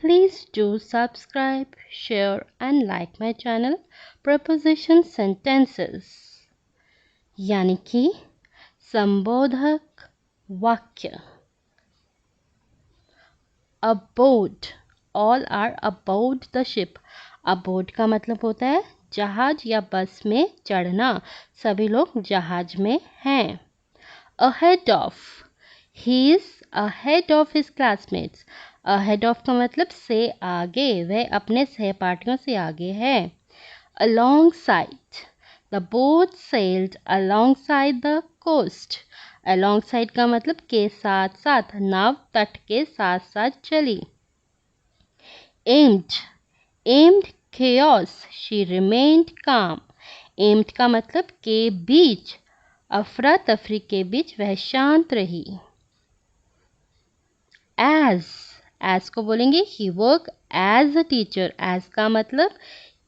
Please do subscribe, share and like my channel Preposition Sentences यानी कि संबोधक वाक्य। Aboard, all are aboard the ship. Aboard का मतलब होता है जहाज या बस में चढ़ना, सभी लोग जहाज में हैं। Ahead of, he is ahead of his classmates. Ahead of का मतलब से आगे, वह अपने सहपाठियों से आगे है। Alongside, the boat sailed alongside the coast. Alongside का मतलब के साथ साथ, नाव तट के साथ साथ चली। Aimed, aimed chaos, she remained calm. Aimed का मतलब के बीच, अफरा तफरी के बीच वह शांत रही। As को बोलेंगे he worked as a teacher. As का मतलब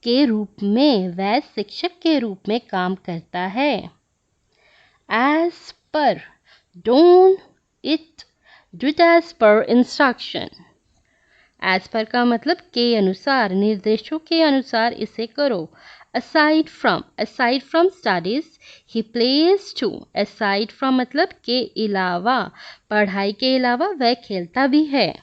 के रूप में, वह शिक्षक के रूप में काम करता है। As per, don't it, do it as per instruction. As per का मतलब के अनुसार, निर्देशों के अनुसार इसे करो। Aside from studies, he plays too. Aside from मतलब के अलावा, पढ़ाई के अलावा वह खेलता भी है।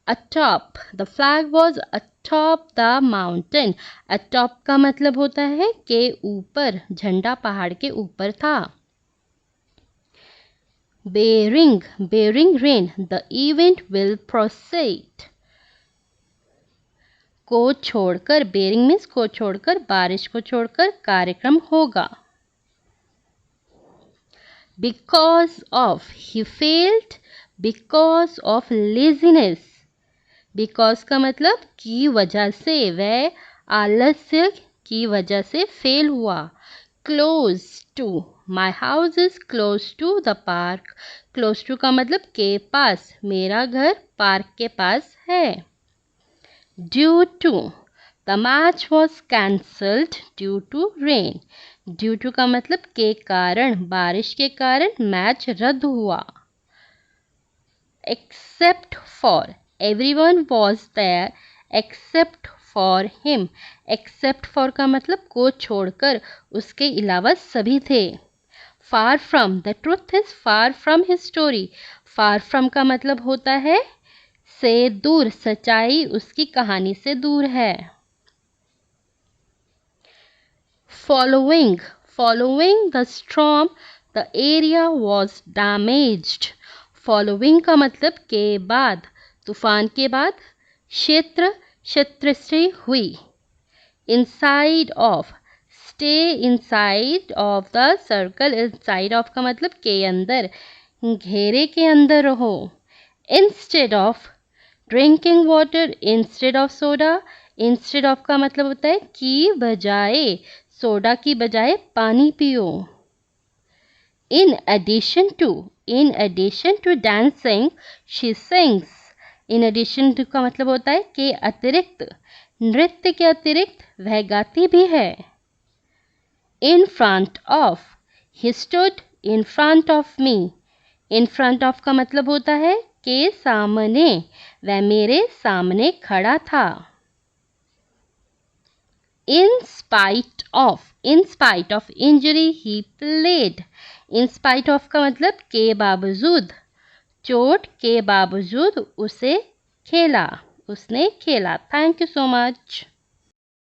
Atop, the flag was atop the mountain. Atop का मतलब होता है के ऊपर, झंडा पहाड़ के ऊपर था। Bearing rain, the event will proceed. को छोड़कर, bearing means को छोड़कर, बारिश को छोड़कर कार्यक्रम होगा। Because of, he failed because of laziness. Because का मतलब की वजह से, वह आलस्य की वजह से फेल हुआ। Close to, my house is close to the park. Close to का मतलब के पास, मेरा घर पार्क के पास है। Due to, the match was cancelled due to rain. Due to का मतलब के कारण, बारिश के कारण मैच रद्द हुआ। Except for, everyone was there except for him. Except for का मतलब को छोड़कर, उसके अलावा सभी थे। Far from, the truth is far from his story. Far from का मतलब होता है से दूर, सच्चाई उसकी कहानी से दूर है। Following the storm, the area was damaged. Following का मतलब के बाद, तूफान के बाद क्षेत्र क्षतिग्रस्त हुई। Inside of, stay inside of the circle. Inside of का मतलब के अंदर, घेरे के अंदर रहो। Instead of, drinking water instead of soda. Instead of का मतलब होता है की बजाय, सोडा की बजाय पानी पियो। In addition to dancing, she sings. In addition to का मतलब होता है के अतिरिक्त, नृत्य के अतिरिक्त वह गाती भी है। In front of, he stood in front of me. In front of का मतलब होता है के सामने, वह मेरे सामने खड़ा था। In spite of injury, he played. In spite of का मतलब के बावजूद, चोट के बावजूद उसने खेला। Thank you so much.